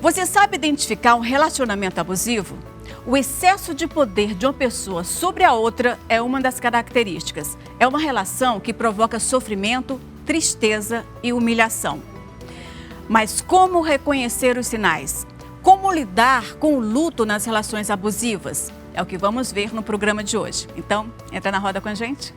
Você sabe identificar um relacionamento abusivo? O excesso de poder de uma pessoa sobre a outra é uma das características. É uma relação que provoca sofrimento, tristeza e humilhação. Mas como reconhecer os sinais? Como lidar com o luto nas relações abusivas? É o que vamos ver no programa de hoje. Então, entra na roda com a gente.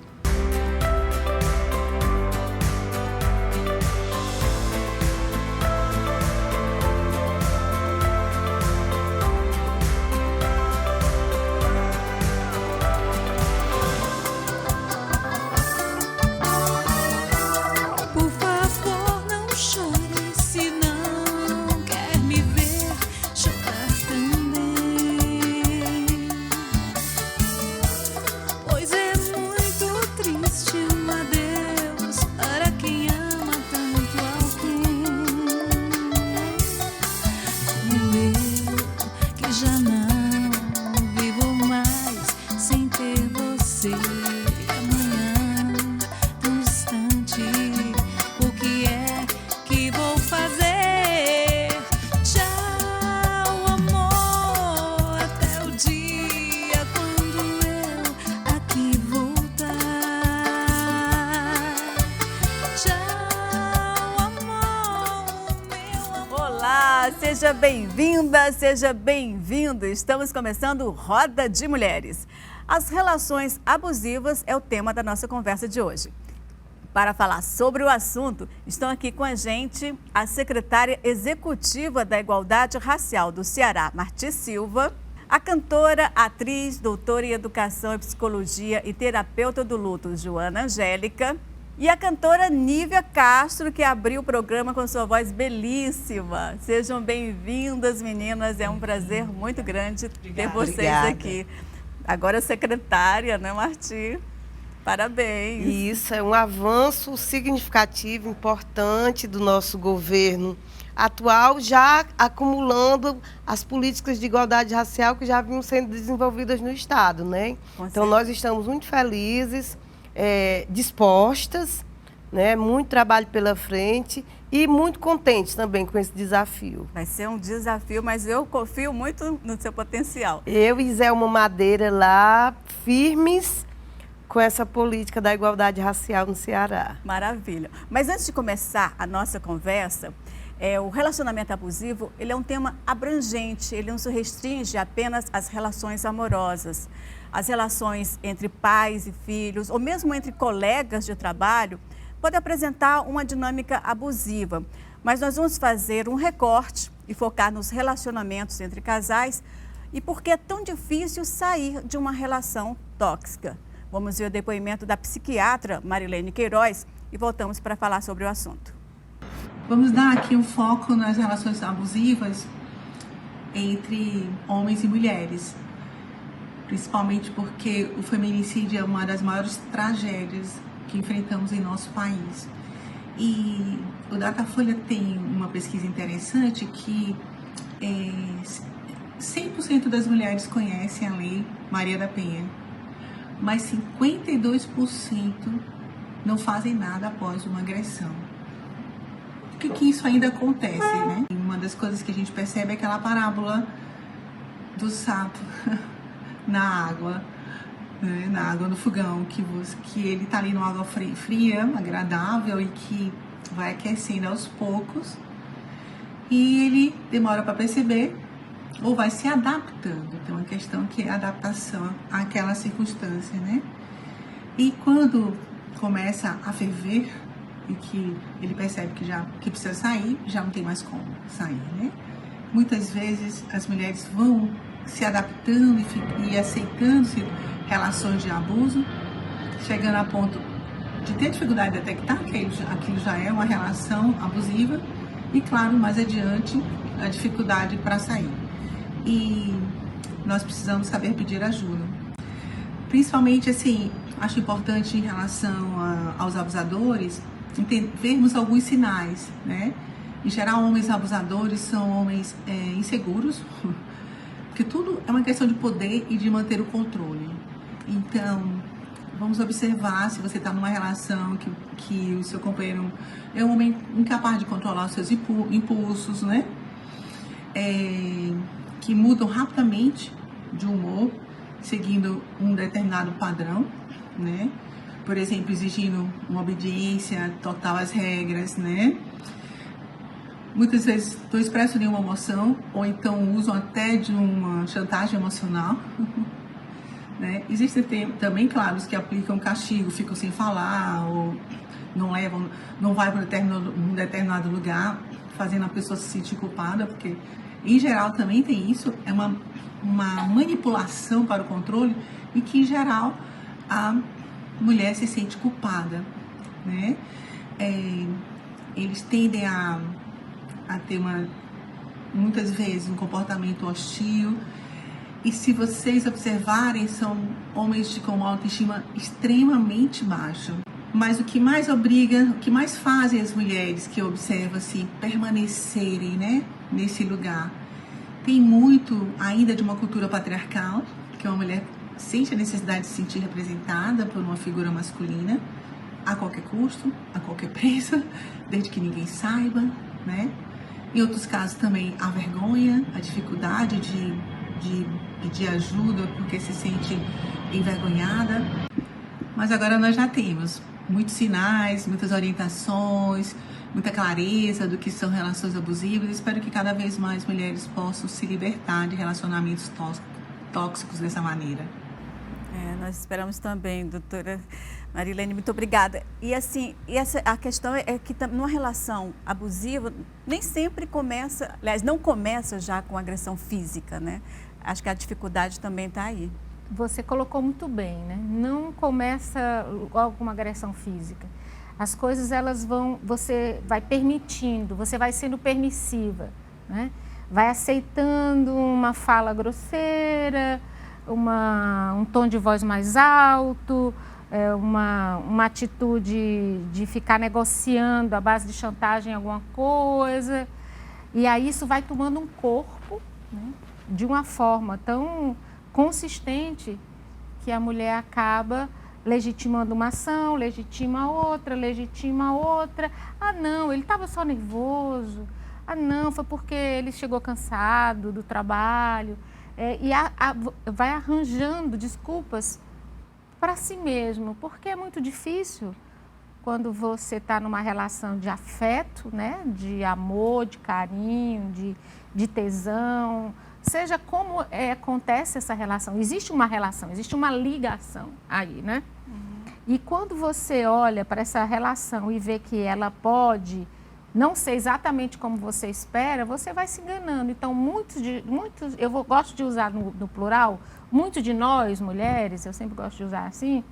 Seja bem-vinda, seja bem-vindo. Estamos começando Roda de Mulheres. As relações abusivas é o tema da nossa conversa de hoje. Para falar sobre o assunto, estão aqui com a gente a secretária executiva da Igualdade Racial do Ceará, Marti Silva, a cantora, atriz, doutora em Educação e Psicologia e terapeuta do luto, Joana Angélica, e a cantora Nívia Castro, que abriu o programa com sua voz belíssima. Sejam bem-vindas, meninas. É um prazer muito grande ter vocês aqui. Agora secretária, né, Marti? Parabéns. Isso é um avanço significativo, importante do nosso governo atual, já acumulando as políticas de igualdade racial que já vinham sendo desenvolvidas no Estado, né? Então, nós estamos muito felizes, dispostas, né? Muito trabalho pela frente e muito contentes também com esse desafio. Vai ser um desafio, mas eu confio muito no seu potencial. Eu e Zé Uma Madeira lá, firmes com essa política da igualdade racial no Ceará. Maravilha. Mas antes de começar a nossa conversa, o relacionamento abusivo, ele é um tema abrangente, ele não se restringe apenas às relações amorosas. As relações entre pais e filhos, ou mesmo entre colegas de trabalho, podem apresentar uma dinâmica abusiva. Mas nós vamos fazer um recorte e focar nos relacionamentos entre casais e por que é tão difícil sair de uma relação tóxica. Vamos ver o depoimento da psiquiatra Marilene Queiroz e voltamos para falar sobre o assunto. Vamos dar aqui um foco nas relações abusivas entre homens e mulheres. Principalmente porque o feminicídio é uma das maiores tragédias que enfrentamos em nosso país. E o Datafolha tem uma pesquisa interessante que 100% das mulheres conhecem a Lei Maria da Penha, mas 52% não fazem nada após uma agressão. Por que isso ainda acontece, né? Uma das coisas que a gente percebe é aquela parábola do sapo na água, né? Na água no fogão, que ele tá ali numa água fria, agradável e que vai aquecendo aos poucos e ele demora para perceber ou vai se adaptando. Então, uma questão que é a adaptação àquela circunstância, né? E quando começa a ferver e que ele percebe que precisa sair, já não tem mais como sair, né? Muitas vezes as mulheres vão se adaptando e aceitando-se relações de abuso, chegando a ponto de ter dificuldade de detectar que aquilo já é uma relação abusiva e, claro, mais adiante, a dificuldade para sair. E nós precisamos saber pedir ajuda. Principalmente, assim, acho importante em relação aos abusadores, vermos alguns sinais, né? Em geral, homens abusadores são homens inseguros, porque tudo é uma questão de poder e de manter o controle. Então, vamos observar se você está numa relação que o seu companheiro é um homem incapaz de controlar os seus impulsos, né? que mudam rapidamente de humor, seguindo um determinado padrão, né? Por exemplo, exigindo uma obediência total às regras, né? Muitas vezes não expressam nenhuma emoção, ou então usam até de uma chantagem emocional. Né? Existem também, claro, os que aplicam castigo, ficam sem falar, ou não vai para um determinado lugar, fazendo a pessoa se sentir culpada, porque, em geral, também tem isso, é uma manipulação para o controle, e que, em geral, a mulher se sente culpada, né? Eles tendem a ter muitas vezes um comportamento hostil. E se vocês observarem, são homens com uma autoestima extremamente baixa. Mas o que mais obriga, o que mais fazem as mulheres que observam-se permanecerem, né, nesse lugar? Tem muito ainda de uma cultura patriarcal, que uma mulher sente a necessidade de se sentir representada por uma figura masculina, a qualquer custo, a qualquer preço, desde que ninguém saiba, né? Em outros casos também a vergonha, a dificuldade de pedir ajuda porque se sente envergonhada. Mas agora nós já temos muitos sinais, muitas orientações, muita clareza do que são relações abusivas. Espero que cada vez mais mulheres possam se libertar de relacionamentos tóxicos dessa maneira. Nós esperamos também, doutora Marilene, muito obrigada. E assim, a questão é que numa relação abusiva, nem sempre começa, aliás, não começa já com agressão física, né? Acho que a dificuldade também está aí. Você colocou muito bem, né? Não começa logo com uma agressão física. As coisas, você vai permitindo, você vai sendo permissiva, né? Vai aceitando uma fala grosseira, um tom de voz mais alto, uma atitude de ficar negociando à base de chantagem alguma coisa. E aí isso vai tomando um corpo, né, de uma forma tão consistente que a mulher acaba legitimando uma ação, legitima outra. Ah, não, ele estava só nervoso. Ah, não, foi porque ele chegou cansado do trabalho. Vai arranjando desculpas para si mesmo, porque é muito difícil quando você está numa relação de afeto, né? De amor, de carinho, de tesão, seja como acontece essa relação. Existe uma relação, existe uma ligação aí, né? Uhum. E quando você olha para essa relação e vê que ela pode não ser exatamente como você espera, você vai se enganando. Então, gosto de usar no plural, muitos de nós, mulheres, eu sempre gosto de usar assim,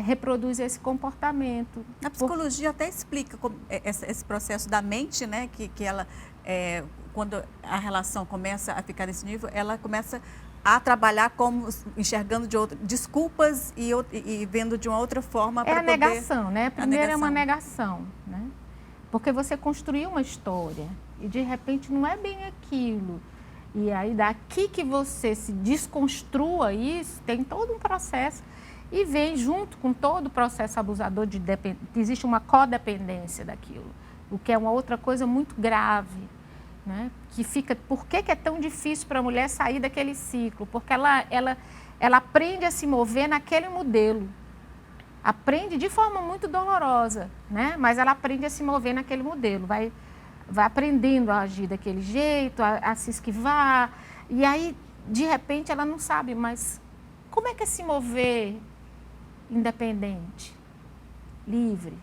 reproduz esse comportamento. A psicologia até explica esse processo da mente, né? Que ela, quando a relação começa a ficar nesse nível, ela começa a trabalhar como enxergando de desculpas e vendo de uma outra forma. É a negação, né? Primeiro é uma negação, né? Porque você construiu uma história e de repente não é bem aquilo. E aí daqui que você se desconstrua isso, tem todo um processo e vem junto com todo o processo abusador existe uma codependência daquilo, o que é uma outra coisa muito grave, né? Por que é tão difícil para a mulher sair daquele ciclo? Porque ela aprende a se mover naquele modelo. Aprende de forma muito dolorosa, né? Mas ela aprende a se mover naquele modelo, vai aprendendo a agir daquele jeito, a se esquivar. E aí, de repente, ela não sabe, mas como é que é se mover independente, livre?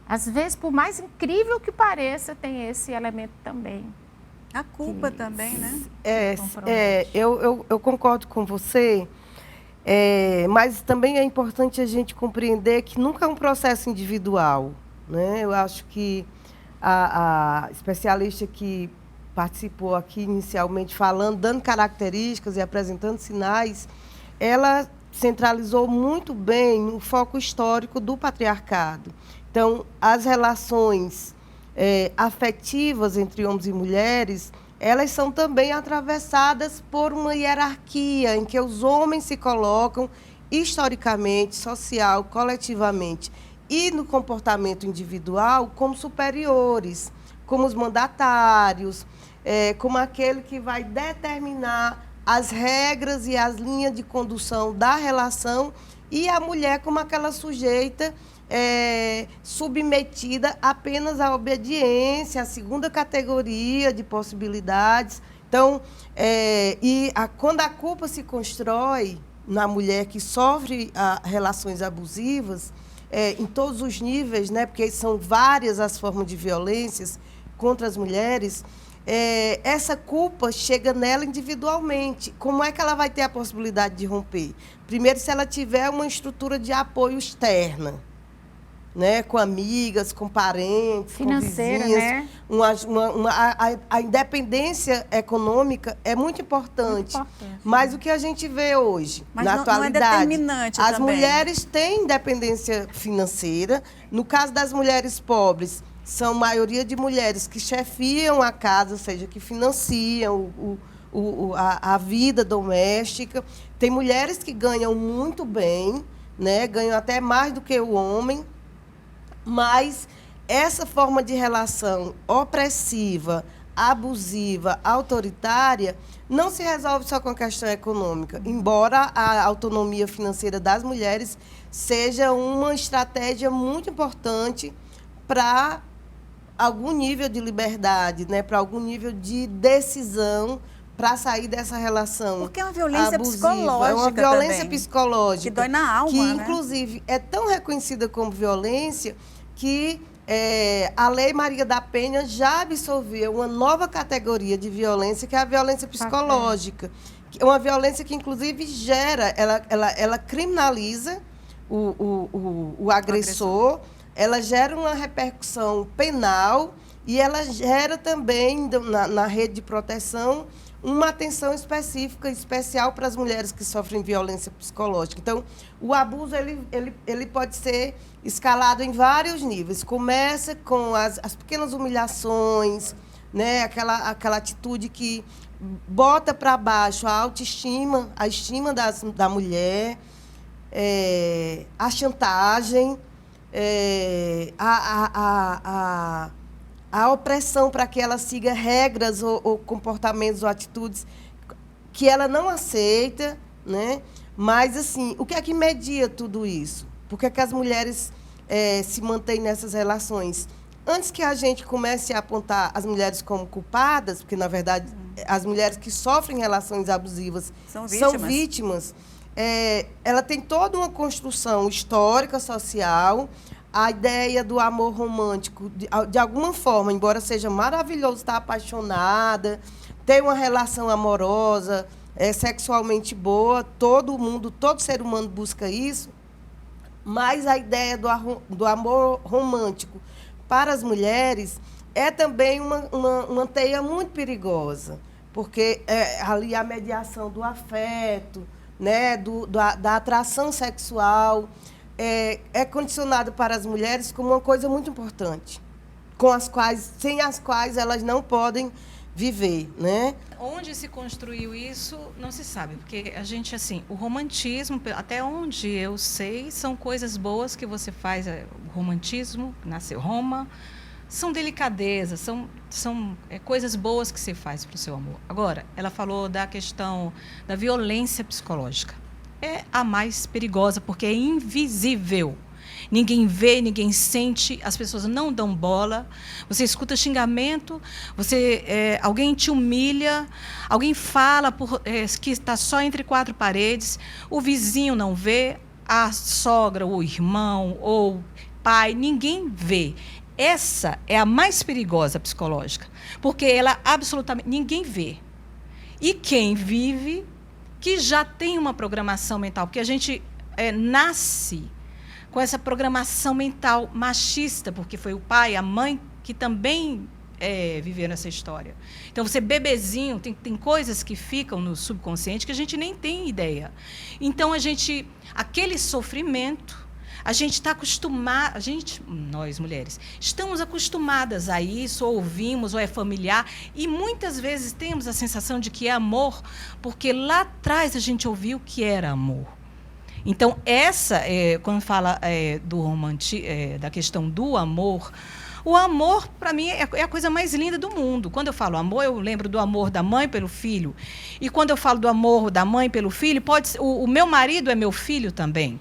Às vezes, por mais incrível que pareça, tem esse elemento também. A culpa também, né? Eu concordo com você. Mas também é importante a gente compreender que nunca é um processo individual, né? Eu acho que a especialista que participou aqui inicialmente falando, dando características e apresentando sinais, ela centralizou muito bem o foco histórico do patriarcado. Então, as relações afetivas entre homens e mulheres, elas são também atravessadas por uma hierarquia em que os homens se colocam historicamente, social, coletivamente e no comportamento individual como superiores, como os mandatários, como aquele que vai determinar as regras e as linhas de condução da relação, e a mulher como aquela sujeita submetida apenas à obediência, à segunda categoria de possibilidades. Então, quando a culpa se constrói na mulher que sofre relações abusivas, em todos os níveis, né, porque são várias as formas de violências contra as mulheres, essa culpa chega nela individualmente. Como é que ela vai ter a possibilidade de romper? Primeiro, se ela tiver uma estrutura de apoio externa, né, com amigas, com parentes, financeira, com vizinhas. Né? A independência econômica é muito importante. Mas o que a gente vê hoje, na atualidade, não é determinante as também. mulheres têm independência financeira. No caso das mulheres pobres, são maioria de mulheres que chefiam a casa, ou seja, que financiam a vida doméstica. Tem mulheres que ganham muito bem, né, ganham até mais do que o homem, mas essa forma de relação opressiva, abusiva, autoritária, não se resolve só com a questão econômica, embora a autonomia financeira das mulheres seja uma estratégia muito importante para algum nível de liberdade, né, para algum nível de decisão, para sair dessa relação. Porque é uma violência abusiva. psicológica. É uma violência também, psicológica. que dói na alma, que, né? inclusive, é tão reconhecida como violência que a Lei Maria da Penha já absolveu uma nova categoria de violência, que é a violência psicológica. É uma violência que, inclusive, ela criminaliza o agressor, ela gera uma repercussão penal e ela gera também, na rede de proteção, uma atenção específica, especial para as mulheres que sofrem violência psicológica. Então, o abuso ele pode ser escalado em vários níveis. Começa com as pequenas humilhações, né? aquela atitude que bota para baixo a autoestima, a estima da mulher, a chantagem, a opressão para que ela siga regras ou comportamentos ou atitudes que ela não aceita, né? Mas, assim, o que é que media tudo isso? Por que é que as mulheres se mantêm nessas relações? Antes que a gente comece a apontar as mulheres como culpadas, porque, na verdade, as mulheres que sofrem relações abusivas são vítimas, ela tem toda uma construção histórica, social. A ideia do amor romântico, de alguma forma, embora seja maravilhoso estar apaixonada, ter uma relação amorosa, sexualmente boa, todo ser humano busca isso, mas a ideia do amor romântico para as mulheres é também uma teia muito perigosa, porque ali a mediação do afeto, né, da atração sexual, é condicionado para as mulheres como uma coisa muito importante, sem as quais elas não podem viver, né? Onde se construiu isso, não se sabe, porque a gente, assim, o romantismo, até onde eu sei, são coisas boas que você faz, o romantismo, nasceu Roma, são delicadezas, são coisas boas que você faz para o seu amor. Agora, ela falou da questão da violência psicológica. É a mais perigosa, porque é invisível. Ninguém vê, ninguém sente, as pessoas não dão bola. Você escuta xingamento, alguém te humilha, alguém fala que está só entre quatro paredes, o vizinho não vê, a sogra, o irmão ou o pai, ninguém vê. Essa é a mais perigosa psicológica, porque ela absolutamente ninguém vê. E quem vive, que já tem uma programação mental, porque a gente nasce com essa programação mental machista, porque foi o pai, a mãe, que também viveram essa história. Então, você bebezinho, tem coisas que ficam no subconsciente que a gente nem tem ideia. Então, aquele sofrimento, a gente está acostumada, nós mulheres, estamos acostumadas a isso, ou ouvimos, ou é familiar, e muitas vezes temos a sensação de que é amor, porque lá atrás a gente ouviu que era amor. Então, quando fala da questão do amor, O amor, para mim, é a coisa mais linda do mundo. Quando eu falo amor, eu lembro do amor da mãe pelo filho. E quando eu falo do amor da mãe pelo filho, pode ser, o meu marido é meu filho também.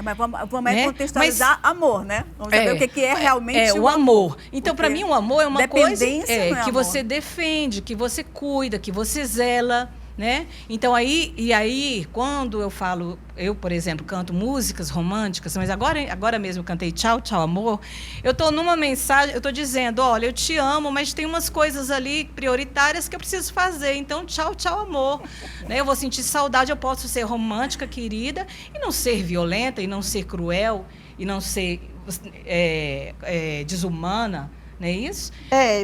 Mas vamos contextualizar amor, né? Vamos saber o que é realmente o amor. Então, para mim, o amor é uma coisa que amor. você defende, que você cuida, que você zela, né? Então, aí, quando eu falo, eu, por exemplo, canto músicas românticas, mas agora mesmo eu cantei Tchau, Tchau, Amor, eu estou numa mensagem, eu estou dizendo, olha, eu te amo, mas tem umas coisas ali prioritárias que eu preciso fazer, então tchau, tchau, amor. Né? Eu vou sentir saudade, eu posso ser romântica, querida, e não ser violenta, e não ser cruel, e não ser desumana, não é isso?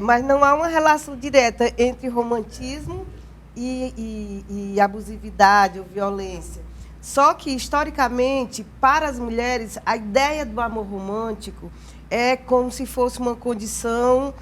Mas não há uma relação direta entre romantismo e abusividade ou violência. Só que, historicamente, para as mulheres, a ideia do amor romântico é como se fosse uma condição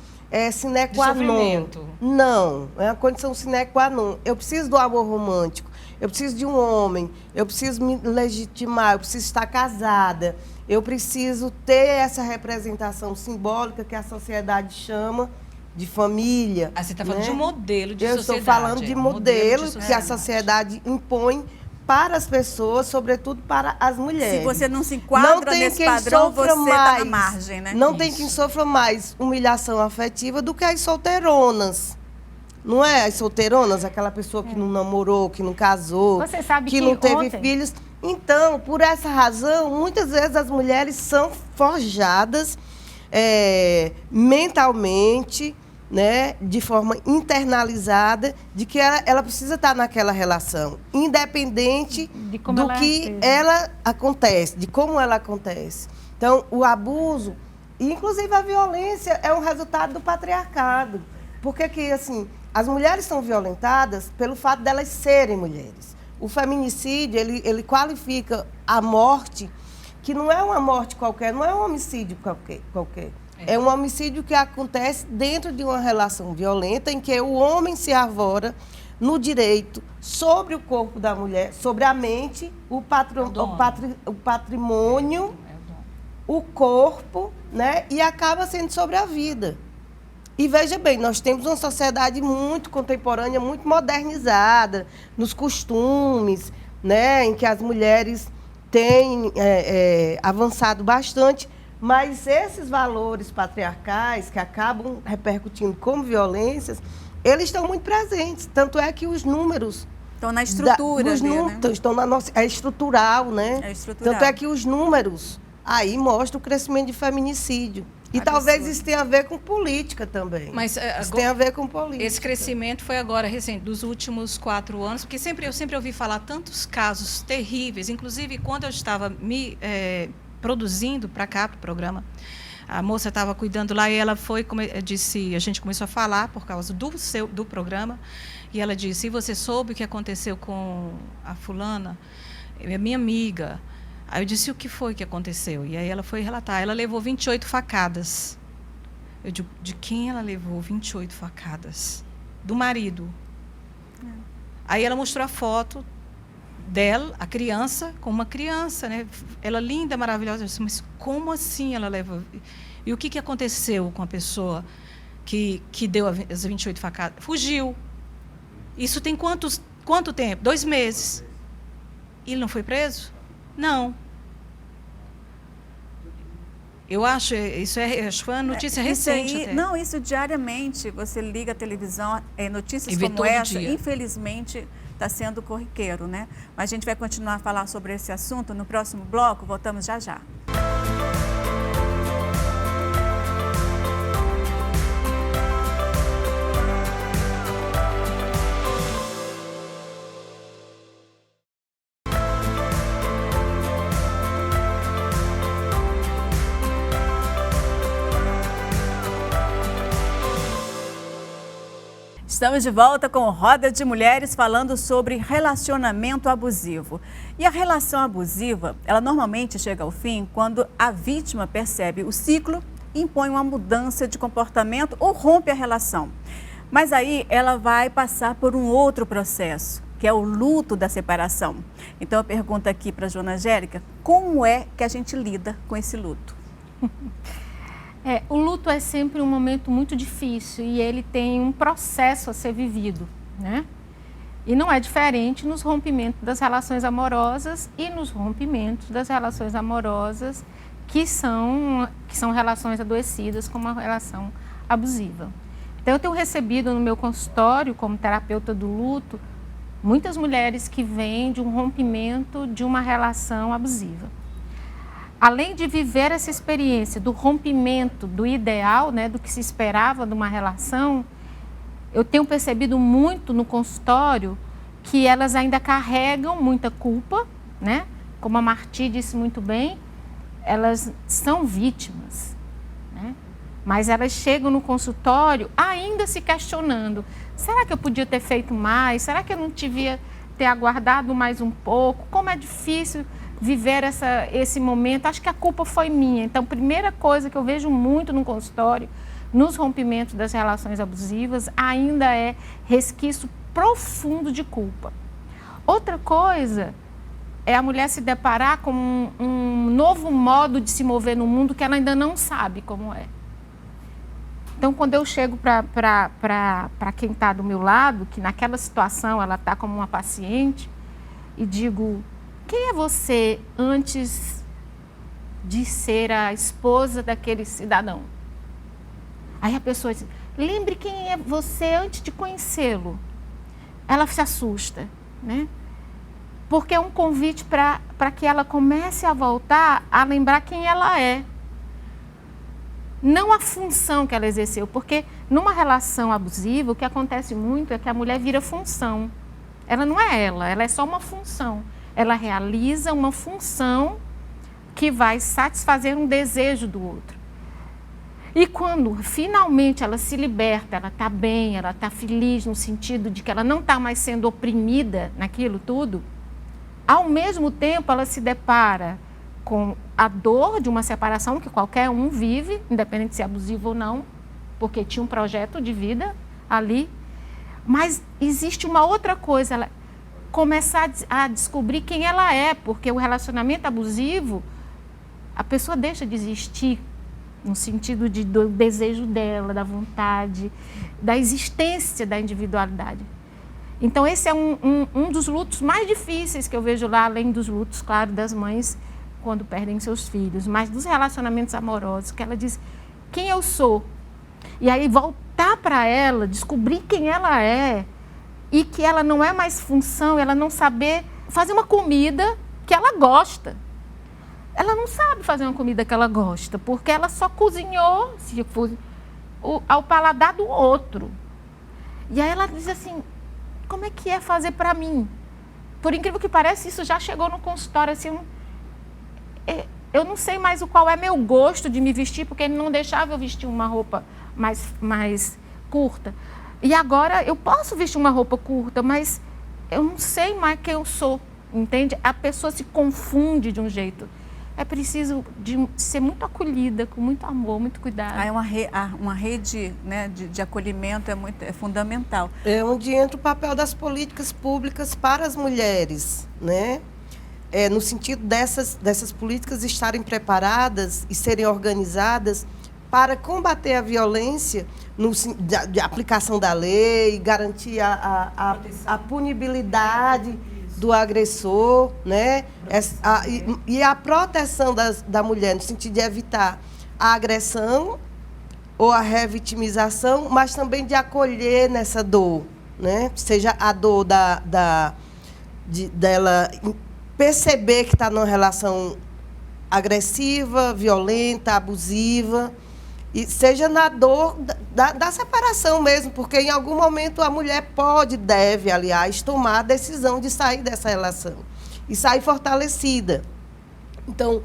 sine qua non. Não, é uma condição sine qua non. Eu preciso do amor romântico, eu preciso de um homem, eu preciso me legitimar, eu preciso estar casada, eu preciso ter essa representação simbólica que a sociedade chama de família. Você está falando de um modelo de sociedade. Eu estou falando de modelo que a sociedade impõe para as pessoas, sobretudo para as mulheres. Se você não se enquadra nesse padrão, você está na margem, né? Não tem quem sofra mais humilhação afetiva do que as solteironas. Não é? As solteironas, aquela pessoa que não namorou, que não casou, que não teve filhos. Então, por essa razão, muitas vezes as mulheres são forjadas mentalmente, né, de forma internalizada, de que ela precisa estar naquela relação, independente do que ela acontece, de como ela acontece. Então, o abuso, e inclusive a violência, é um resultado do patriarcado. Porque que, assim, as mulheres são violentadas pelo fato delas serem mulheres. O feminicídio, ele qualifica a morte, que não é uma morte qualquer, não é um homicídio qualquer. É um homicídio que acontece dentro de uma relação violenta em que o homem se arvora no direito sobre o corpo da mulher, sobre a mente, o patrimônio, o corpo, né? E acaba sendo sobre a vida. E veja bem, nós temos uma sociedade muito contemporânea, muito modernizada, nos costumes, né? Em que as mulheres têm avançado bastante. Mas esses valores patriarcais que acabam repercutindo como violências, eles estão muito presentes. Tanto é que os números... Estão na estrutura, né? Estão na nossa... É estrutural, né? É estrutural. Tanto é que os números aí mostram o crescimento de feminicídio. E absurdo. Talvez isso tenha a ver com política também. Mas isso tem a ver com política. Esse crescimento foi agora recente, dos últimos 4 anos, porque eu sempre ouvi falar tantos casos terríveis, inclusive quando eu estava produzindo para cá, para o programa, a moça estava cuidando lá e ela disse, a gente começou a falar por causa do programa, e ela disse, e você soube o que aconteceu com a fulana, minha amiga? Aí eu disse, o que foi que aconteceu? E aí ela foi relatar, ela levou 28 facadas. Eu digo, de quem ela levou 28 facadas? Do marido. Aí ela mostrou a foto dela, a criança, com uma criança, né? Ela linda, maravilhosa. Eu disse, mas como assim ela leva? E o que aconteceu com a pessoa que deu as 28 facadas? Fugiu. Isso tem quanto tempo? 2 meses. E ele não foi preso? Não. Eu acho, acho que foi uma notícia recente. Até. Não, isso diariamente, você liga a televisão, notícias como essa, infelizmente, está sendo corriqueiro, né? Mas a gente vai continuar a falar sobre esse assunto no próximo bloco, voltamos já já. Estamos de volta com Roda de Mulheres falando sobre relacionamento abusivo. E a relação abusiva, ela normalmente chega ao fim quando a vítima percebe o ciclo, impõe uma mudança de comportamento ou rompe a relação. Mas aí ela vai passar por um outro processo, que é o luto da separação. Então eu pergunto aqui para a Joana Angélica, como é que a gente lida com esse luto? O luto é sempre um momento muito difícil e ele tem um processo a ser vivido, né? E não é diferente nos rompimentos das relações amorosas e nos rompimentos das relações amorosas que são relações adoecidas, como a relação abusiva. Então, eu tenho recebido no meu consultório, como terapeuta do luto, muitas mulheres que vêm de um rompimento de uma relação abusiva. Além de viver essa experiência do rompimento do ideal, né, do que se esperava de uma relação, eu tenho percebido muito no consultório que elas ainda carregam muita culpa, né? Como a Marti disse muito bem, elas são vítimas, né? Mas elas chegam no consultório ainda se questionando: será que eu podia ter feito mais? Será que eu não devia ter aguardado mais um pouco? Como é difícil viver esse momento. Acho que a culpa foi minha. Então, primeira coisa que eu vejo muito no consultório, nos rompimentos das relações abusivas, ainda é resquício profundo de culpa. Outra coisa é a mulher se deparar com um novo modo de se mover no mundo que ela ainda não sabe como é. Então, quando eu chego para quem está do meu lado, que naquela situação ela está como uma paciente, e digo: quem é você antes de ser a esposa daquele cidadão? Aí a pessoa diz: lembre quem é você antes de conhecê-lo. Ela se assusta, né? Porque é um convite para que ela comece a voltar a lembrar quem ela é. Não a função que ela exerceu, porque numa relação abusiva o que acontece muito é que a mulher vira função. Ela não é ela é só uma função. Ela realiza uma função que vai satisfazer um desejo do outro. E quando finalmente ela se liberta, ela está bem, ela está feliz no sentido de que ela não está mais sendo oprimida naquilo tudo, ao mesmo tempo ela se depara com a dor de uma separação que qualquer um vive, independente de ser abusivo ou não, porque tinha um projeto de vida ali. Mas existe uma outra coisa, ela começar a descobrir quem ela é, porque o relacionamento abusivo, a pessoa deixa de existir no sentido do desejo dela, da vontade, da existência da individualidade. Então esse é um dos lutos mais difíceis que eu vejo lá, além dos lutos, claro, das mães quando perdem seus filhos, mas dos relacionamentos amorosos, que ela diz: quem eu sou? E aí voltar para ela, descobrir quem ela é, e que ela não é mais função, ela não saber fazer uma comida que ela gosta. Ela não sabe fazer uma comida que ela gosta, porque ela só cozinhou se for ao paladar do outro. E aí ela diz assim: como é que é fazer para mim? Por incrível que pareça, isso já chegou no consultório, assim, eu não sei mais qual é meu gosto de me vestir, porque ele não deixava eu vestir uma roupa mais curta. E agora eu posso vestir uma roupa curta, mas eu não sei mais quem eu sou, entende? A pessoa se confunde de um jeito. É preciso ser muito acolhida, com muito amor, muito cuidado. Uma rede, né, de acolhimento é fundamental. É onde entra o papel das políticas públicas para as mulheres, né? No sentido dessas políticas estarem preparadas e serem organizadas para combater a violência, de aplicação da lei, garantir a punibilidade do agressor, né? E a proteção da mulher, no sentido de evitar a agressão ou a revitimização, mas também de acolher nessa dor, né? Seja a dor dela perceber que está numa relação agressiva, violenta, abusiva, e seja na dor da separação mesmo, porque em algum momento a mulher deve, aliás, tomar a decisão de sair dessa relação e sair fortalecida. Então,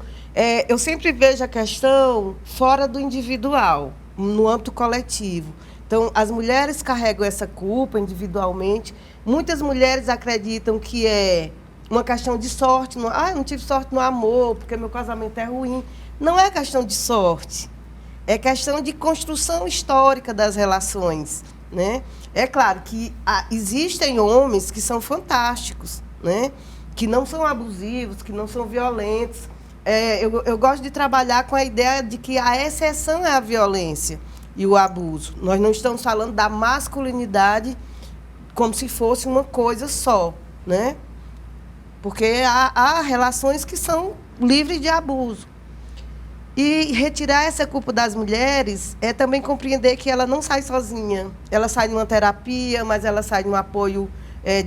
eu sempre vejo a questão fora do individual, no âmbito coletivo. Então, as mulheres carregam essa culpa individualmente. Muitas mulheres acreditam que é uma questão de sorte. Eu não tive sorte no amor, porque meu casamento é ruim. Não é questão de sorte. É questão de construção histórica das relações, né? É claro que existem homens que são fantásticos, né? Que não são abusivos, que não são violentos, eu gosto de trabalhar com a ideia de que a exceção é a violência e o abuso. Nós não estamos falando da masculinidade como se fosse uma coisa só, né? Porque há relações que são livres de abuso. E retirar essa culpa das mulheres é também compreender que ela não sai sozinha. Ela sai de uma terapia, mas ela sai de um apoio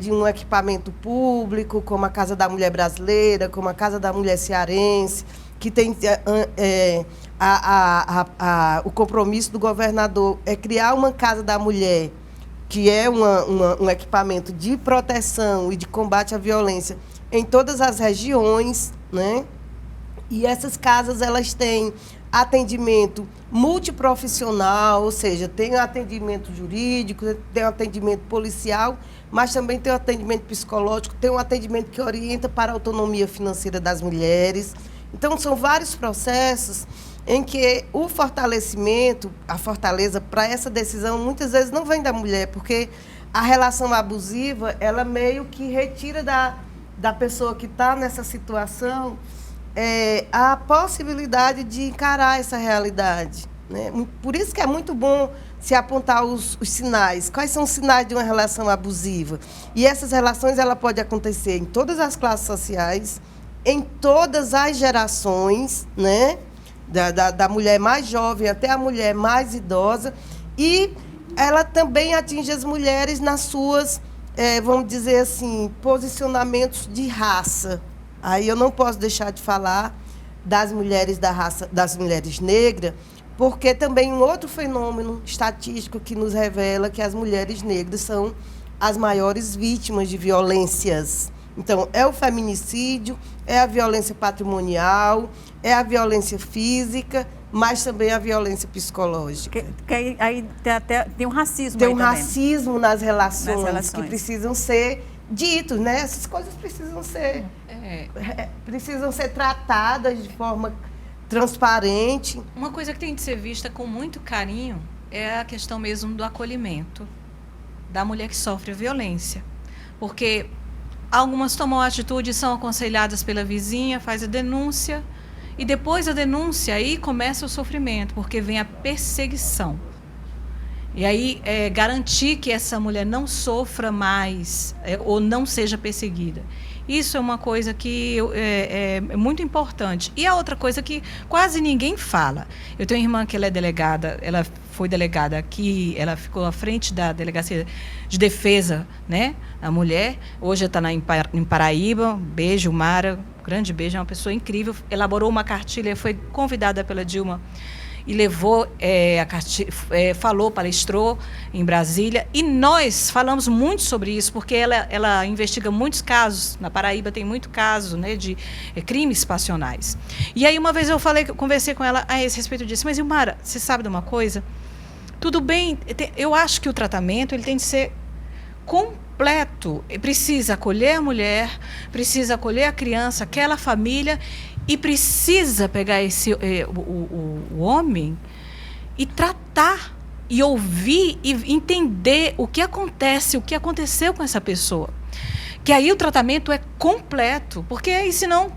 de um equipamento público, como a Casa da Mulher Brasileira, como a Casa da Mulher Cearense, que tem o compromisso do governador é criar uma Casa da Mulher, que é um equipamento de proteção e de combate à violência em todas as regiões, né? E essas casas, elas têm atendimento multiprofissional, ou seja, tem atendimento jurídico, tem atendimento policial, mas também tem o atendimento psicológico, tem um atendimento que orienta para a autonomia financeira das mulheres. Então, são vários processos em que o fortalecimento, a fortaleza para essa decisão, muitas vezes não vem da mulher, porque a relação abusiva, ela meio que retira da pessoa que está nessa situação a possibilidade de encarar essa realidade, né? Por isso que é muito bom se apontar os sinais. Quais são os sinais de uma relação abusiva? E essas relações ela pode acontecer em todas as classes sociais, em todas as gerações, né? Da mulher mais jovem até a mulher mais idosa. E ela também atinge as mulheres nas suas, vamos dizer assim, posicionamentos de raça. Aí eu não posso deixar de falar das mulheres da raça, das mulheres negras, porque também um outro fenômeno estatístico que nos revela que as mulheres negras são as maiores vítimas de violências. Então, é o feminicídio, é a violência patrimonial, é a violência física, mas também a violência psicológica. Aí tem um racismo. Tem um racismo nas relações que precisam ser ditos, né? Essas coisas precisam ser tratadas de forma transparente. Uma coisa que tem de ser vista com muito carinho é a questão mesmo do acolhimento da mulher que sofre a violência. Porque algumas tomam atitude, são aconselhadas pela vizinha, faz a denúncia, e depois da denúncia aí começa o sofrimento, porque vem a perseguição. E aí garantir que essa mulher não sofra mais ou não seja perseguida. Isso é uma coisa que é muito importante. E a outra coisa que quase ninguém fala. Eu tenho uma irmã que ela é delegada, ela foi delegada aqui, ela ficou à frente da Delegacia de Defesa, né, da Mulher. Hoje está em Paraíba. Beijo, Mara. Grande beijo, é uma pessoa incrível. Elaborou uma cartilha, foi convidada pela Dilma e levou a cartilha, palestrou em Brasília. E nós falamos muito sobre isso, porque ela investiga muitos casos. Na Paraíba tem muito caso, né, de crimes passionais. E aí uma vez eu conversei com ela a esse respeito disso. Mas, Ilmara, você sabe de uma coisa? Tudo bem, eu acho que o tratamento ele tem de ser completo. Precisa acolher a mulher, precisa acolher a criança, aquela família, e precisa pegar o homem e tratar, e ouvir, e entender o que acontece, o que aconteceu com essa pessoa. Que aí o tratamento é completo, porque aí senão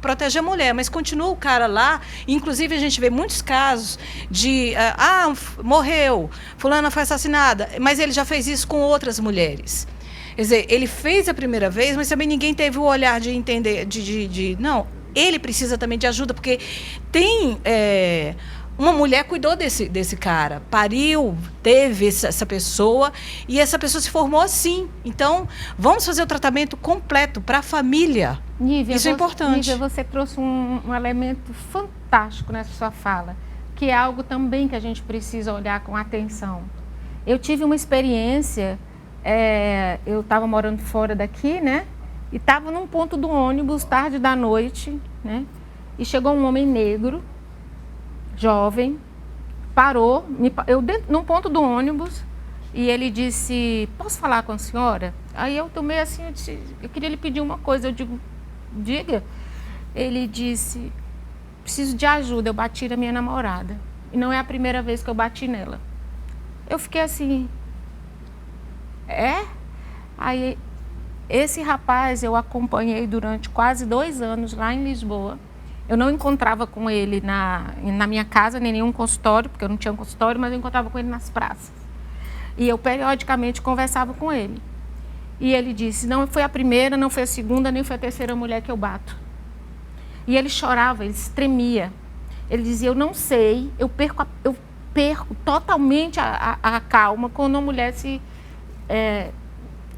protege a mulher, mas continua o cara lá. Inclusive a gente vê muitos casos de morreu, fulana foi assassinada, mas ele já fez isso com outras mulheres. Quer dizer, ele fez a primeira vez, mas também ninguém teve o olhar de entender, não, ele precisa também de ajuda, porque tem uma mulher cuidou desse cara, pariu, teve essa pessoa, e essa pessoa se formou assim. Então, vamos fazer o tratamento completo para a família. Nívia, isso é importante. Nívia, você trouxe um elemento fantástico nessa sua fala, que é algo também que a gente precisa olhar com atenção. Eu tive uma experiência, eu estava morando fora daqui, né? E estava num ponto do ônibus, tarde da noite, né? E chegou um homem negro, jovem, parou, num ponto do ônibus, e ele disse: posso falar com a senhora? Aí eu tomei assim, eu queria lhe pedir uma coisa. Eu digo: diga. Ele disse: preciso de ajuda, eu bati na minha namorada, e não é a primeira vez que eu bati nela. Eu fiquei assim, Aí, esse rapaz eu acompanhei durante quase 2 anos lá em Lisboa, Eu não encontrava com ele na minha casa, nem nenhum consultório, porque eu não tinha um consultório, mas eu encontrava com ele nas praças. E eu periodicamente conversava com ele. E ele disse, não foi a primeira, não foi a segunda, nem foi a terceira mulher que eu bato. E ele chorava, ele se tremia. Ele dizia, eu não sei, eu perco totalmente a calma quando uma mulher se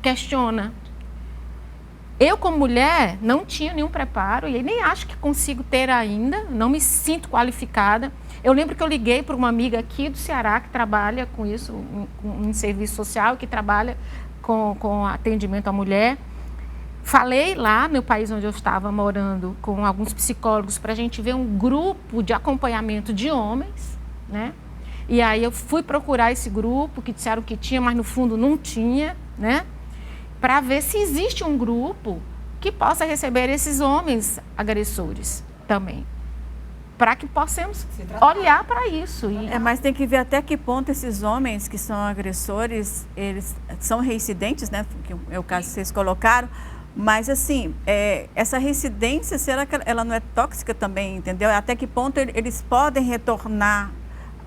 questiona. Eu, como mulher, não tinha nenhum preparo e nem acho que consigo ter ainda, não me sinto qualificada. Eu lembro que eu liguei para uma amiga aqui do Ceará que trabalha com isso, em serviço social, que trabalha com atendimento à mulher. Falei lá no país onde eu estava morando com alguns psicólogos para a gente ver um grupo de acompanhamento de homens, né? E aí eu fui procurar esse grupo, que disseram que tinha, mas no fundo não tinha, né? Para ver se existe um grupo que possa receber esses homens agressores também. Para que possamos olhar para isso. Mas tem que ver até que ponto esses homens que são agressores, eles são reincidentes, né? Que é o caso que vocês colocaram. Mas, assim, essa reincidência, será que ela não é tóxica também, entendeu? Até que ponto eles podem retornar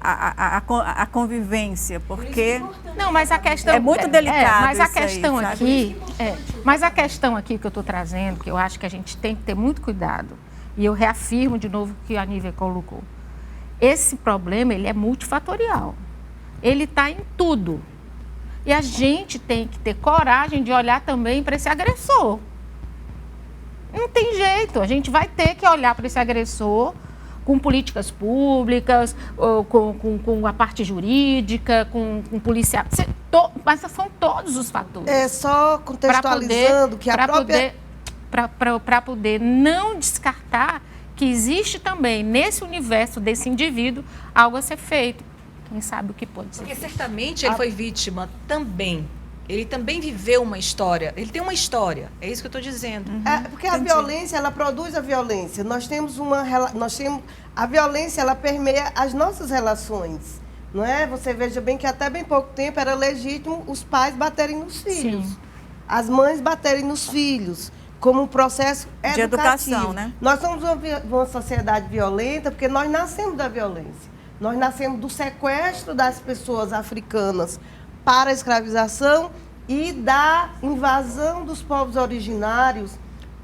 a convivência, porque não, mas a questão é muito delicado. Mas a questão aí, aqui, mas a questão aqui que eu estou trazendo, que eu acho que a gente tem que ter muito cuidado, e eu reafirmo de novo o que a Nívia colocou. Esse problema, ele é multifatorial. Ele está em tudo. E a gente tem que ter coragem de olhar também para esse agressor. Não tem jeito, a gente vai ter que olhar para esse agressor com políticas públicas, com a parte jurídica, com policial. Mas são todos os fatores. É só contextualizando que a própria... Para poder não descartar que existe também, nesse universo desse indivíduo, algo a ser feito. Quem sabe o que pode ser. Porque certamente ele foi vítima também. Ele também viveu uma história. Ele tem uma história. É isso que eu estou dizendo. Porque a violência, ela produz a violência. A violência, ela permeia as nossas relações. Não é? Você veja bem que até bem pouco tempo era legítimo os pais baterem nos filhos. Sim. As mães baterem nos filhos. Como um processo educativo. De educação, né? Nós somos uma sociedade violenta porque nós nascemos da violência. Nós nascemos do sequestro das pessoas africanas para a escravização e da invasão dos povos originários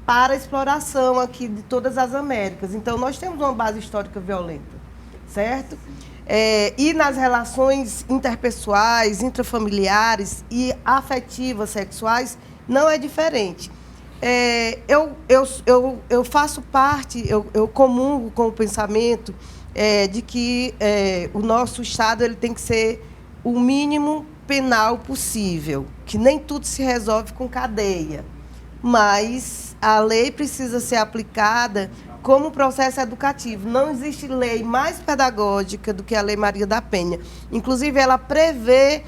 para a exploração aqui de todas as Américas. Então, nós temos uma base histórica violenta, certo? E nas relações interpessoais, intrafamiliares e afetivas sexuais, não é diferente. Eu faço parte, eu comungo com o pensamento de que o nosso Estado ele tem que ser o mínimo penal possível, que nem tudo se resolve com cadeia, mas a lei precisa ser aplicada como processo educativo. Não existe lei mais pedagógica do que a Lei Maria da Penha. Inclusive, ela prevê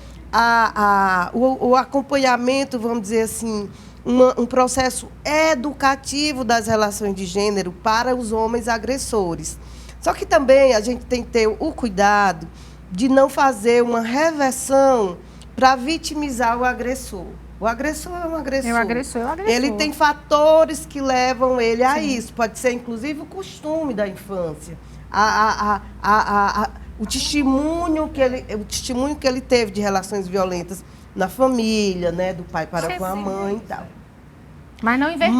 o acompanhamento, vamos dizer assim, um processo educativo das relações de gênero para os homens agressores. Só que também a gente tem que ter o cuidado de não fazer uma reversão para vitimizar o agressor. O agressor é um agressor. O agressor é um agressor. Ele tem fatores que levam ele a isso. Pode ser, inclusive, o costume da infância. O testemunho que ele teve de relações violentas na família, né, do pai para com a mãe e tal. Mas não inverter,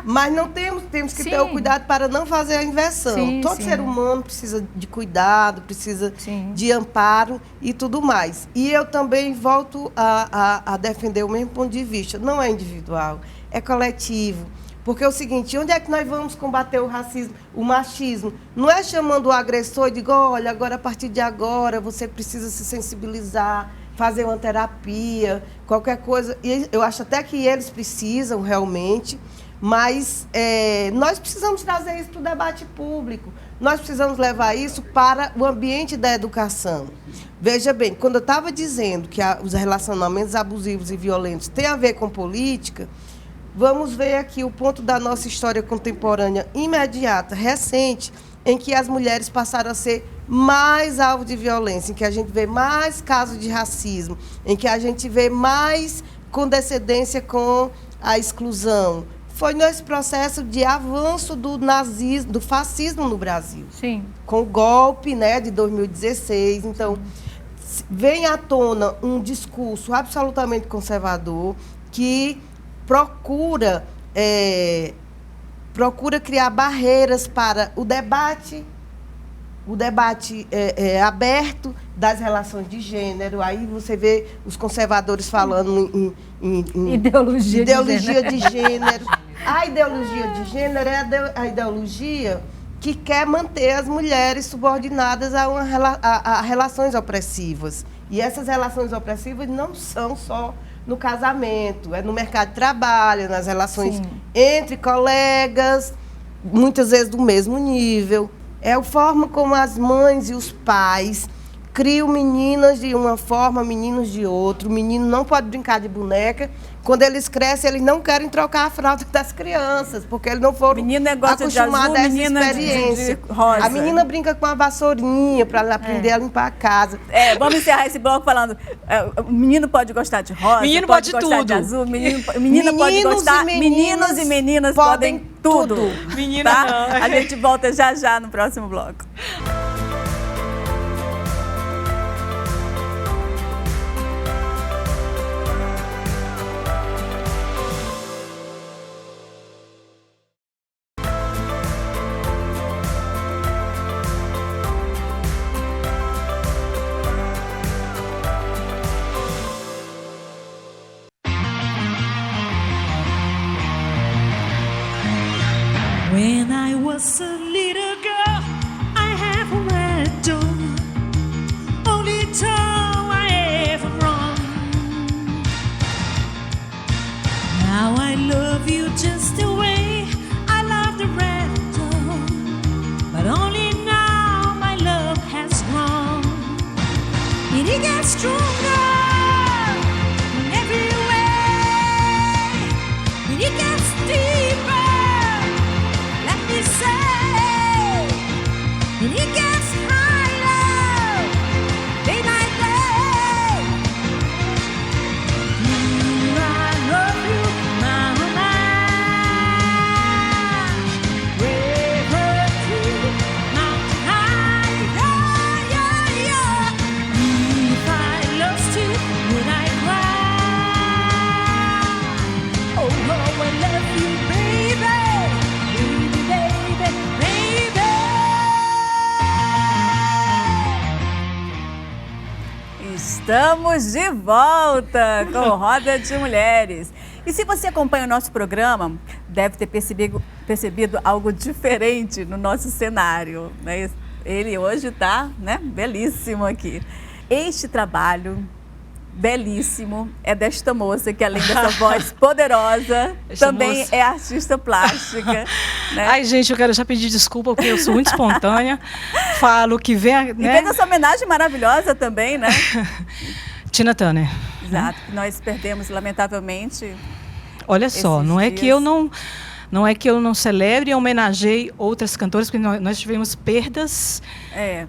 mas não temos que ter o cuidado para não fazer a inversão. Todo ser humano precisa de cuidado, precisa de amparo e tudo mais. E eu também volto a defender o mesmo ponto de vista. Não é individual, é coletivo. Porque é o seguinte, onde é que nós vamos combater o racismo, o machismo? Não é chamando o agressor e digo, olha, agora, a partir de agora, você precisa se sensibilizar, fazer uma terapia, qualquer coisa. E eu acho até que eles precisam realmente, mas nós precisamos trazer isso para o debate público. Nós precisamos levar isso para o ambiente da educação. Veja bem, quando eu estava dizendo que os relacionamentos abusivos e violentos têm a ver com política, vamos ver aqui o ponto da nossa história contemporânea imediata, recente, em que as mulheres passaram a ser mais alvo de violência, em que a gente vê mais casos de racismo, em que a gente vê mais condescendência com a exclusão, foi nesse processo de avanço do nazismo, do fascismo no Brasil. Sim. Com o golpe, né, de 2016. Então, vem à tona um discurso absolutamente conservador que procura criar barreiras para o debate aberto das relações de gênero. Aí você vê os conservadores falando em Ideologia de gênero. A ideologia de gênero é a ideologia que quer manter as mulheres subordinadas a relações opressivas. E essas relações opressivas não são só no casamento, é no mercado de trabalho, nas relações Sim. entre colegas, muitas vezes do mesmo nível. É a forma como as mães e os pais criam meninas de uma forma, meninos de outra. O menino não pode brincar de boneca. Quando eles crescem, eles não querem trocar a fralda das crianças, porque eles não foram acostumados a essa experiência. De rosa. A menina brinca com a vassourinha para aprender a limpar a casa. Vamos encerrar esse bloco falando, o menino pode gostar de rosa, Menino pode pode gostar tudo. de azul, menina pode gostar, meninos e meninas podem tudo. Menina tá? não. A gente volta já no próximo bloco. When I was a little girl, I have a red door, only toe I ever run. Now I love you just the way I love the red door, but only now my love has grown. And it gets stronger in every way, and it gets deeper. And it gets higher, day by day. I love you, mama. River to mountain high, yeah, yeah. If I lost you, would I cry? Oh, how I love you, baby, baby, baby, baby. Estamos de volta com Roda de Mulheres. E se você acompanha o nosso programa, deve ter percebido algo diferente no nosso cenário, né? Ele hoje está, né, belíssimo aqui. Este trabalho belíssimo é desta moça que, além dessa voz poderosa, também é artista plástica. Né? Ai, gente, eu quero já pedir desculpa, porque eu sou muito espontânea. Falo que vem... E fez essa homenagem maravilhosa também, né? Tina Turner. Exato, que nós perdemos, lamentavelmente. Olha só, não é que eu não celebre e homenageei outras cantoras, porque nós tivemos perdas,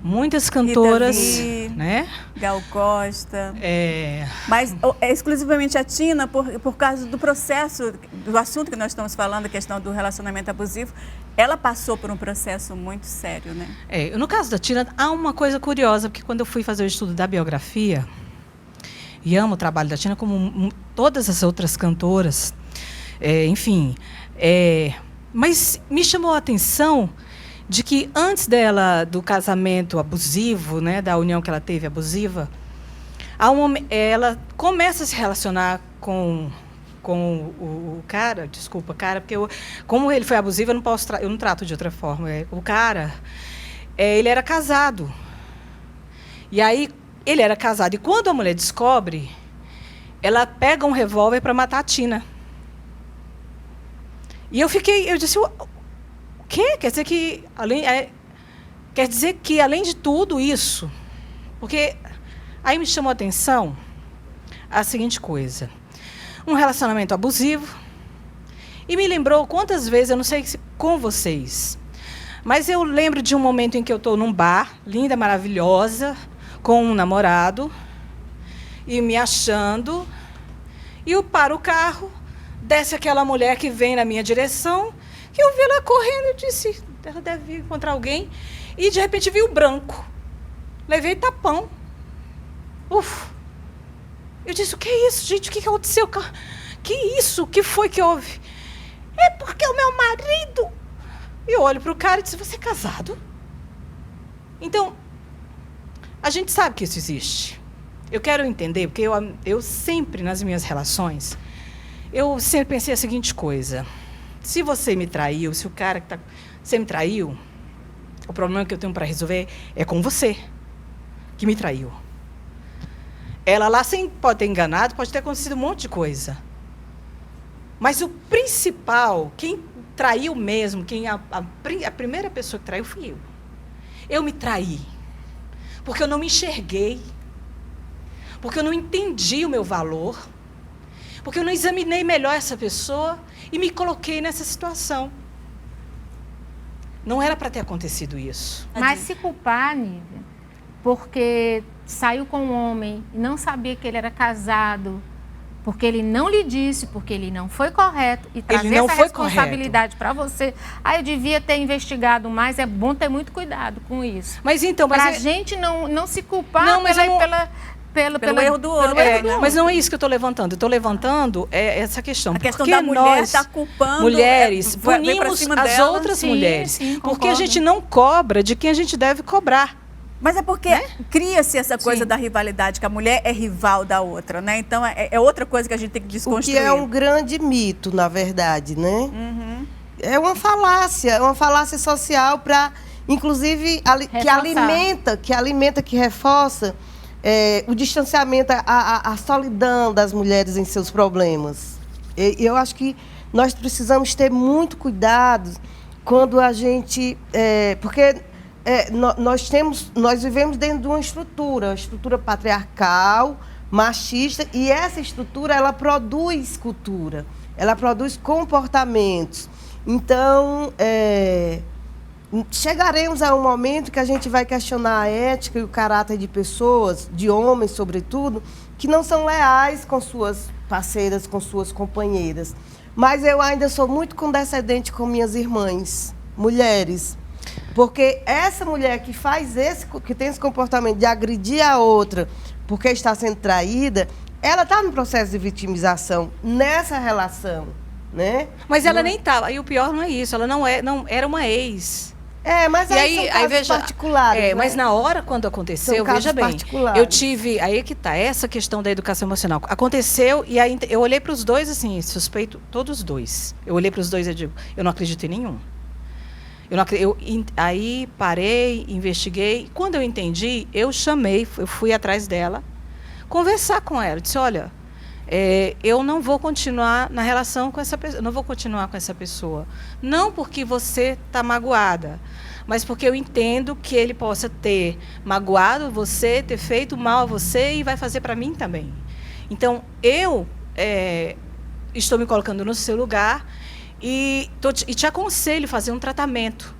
muitas cantoras, Rita Lee, né? Gal Costa. É... Mas exclusivamente a Tina, por causa do processo, do assunto que nós estamos falando, a questão do relacionamento abusivo, ela passou por um processo muito sério, né? No caso da Tina, há uma coisa curiosa, porque quando eu fui fazer o estudo da biografia, e amo o trabalho da Tina, como todas as outras cantoras, enfim... mas me chamou a atenção de que antes do casamento abusivo, né, da união que ela teve abusiva, ela começa a se relacionar com o cara, porque como ele foi abusivo, eu não trato de outra forma. O cara, ele era casado. E aí, ele era casado. E quando a mulher descobre, ela pega um revólver para matar a Tina. E eu disse, o quê? Quer dizer que, além de tudo isso, porque aí me chamou a atenção a seguinte coisa, um relacionamento abusivo, e me lembrou quantas vezes, eu não sei se com vocês, mas eu lembro de um momento em que eu estou num bar, linda, maravilhosa, com um namorado, e me achando, e eu paro o carro, desce aquela mulher que vem na minha direção, que eu vi ela correndo, eu disse, ela deve encontrar alguém, e de repente vi o branco. Levei tapão. Eu disse, o que é isso, gente? O que aconteceu? Que isso? O que foi que houve? É porque o meu marido... E eu olho para o cara e disse, você é casado? Então, a gente sabe que isso existe. Eu quero entender, porque eu sempre, nas minhas relações, eu sempre pensei a seguinte coisa. Se você me traiu, se o cara que você me traiu, o problema que eu tenho para resolver é com você, que me traiu. Ela lá pode ter enganado, pode ter acontecido um monte de coisa. Mas o principal, quem traiu mesmo, a primeira pessoa que traiu fui eu. Eu me traí. Porque eu não me enxerguei. Porque eu não entendi o meu valor. Porque eu não examinei melhor essa pessoa e me coloquei nessa situação. Não era para ter acontecido isso. Mas se culpar, Nívia, porque saiu com um homem e não sabia que ele era casado, porque ele não lhe disse, porque ele não foi correto, e trazer essa responsabilidade para você, eu devia ter investigado mais, é bom ter muito cuidado com isso. Mas então... Para a gente não se culpar pelo erro do outro. Mas não é isso que eu estou levantando. Eu estou levantando essa questão. A questão porque da mulher está culpando... mulheres, punimos as outras mulheres. Sim, porque a gente não cobra de quem a gente deve cobrar. Mas é porque cria-se essa coisa da rivalidade, que a mulher é rival da outra, né? Então, é outra coisa que a gente tem que desconstruir. O que é um grande mito, na verdade, né? Uhum. É uma falácia social para, inclusive, que alimenta, que reforça o distanciamento, a solidão das mulheres em seus problemas. E eu acho que nós precisamos ter muito cuidado quando a gente... porque... nós vivemos dentro de uma estrutura patriarcal, machista, e essa estrutura, ela produz cultura, ela produz comportamentos. Então, chegaremos a um momento que a gente vai questionar a ética e o caráter de pessoas, de homens, sobretudo, que não são leais com suas parceiras, com suas companheiras. Mas eu ainda sou muito condescendente com minhas irmãs, mulheres. Porque essa mulher que tem esse comportamento de agredir a outra porque está sendo traída, ela está no processo de vitimização nessa relação, né? Mas ela nem estava. E o pior não é isso. Ela não era uma ex. Mas aí são casos particulares. Né? Mas na hora quando aconteceu, veja bem, eu tive... Aí que está, essa questão da educação emocional. Aconteceu e aí eu olhei para os dois assim, suspeito todos os dois. Eu olhei para os dois e digo, eu não acredito em nenhum. Aí parei, investiguei. Quando eu entendi, eu fui atrás dela, conversar com ela. Disse, olha, eu não vou continuar na relação com essa pessoa, não vou continuar com essa pessoa. Não porque você está magoada, mas porque eu entendo que ele possa ter magoado você, ter feito mal a você e vai fazer para mim também. Então, eu estou me colocando no seu lugar. E te aconselho a fazer um tratamento,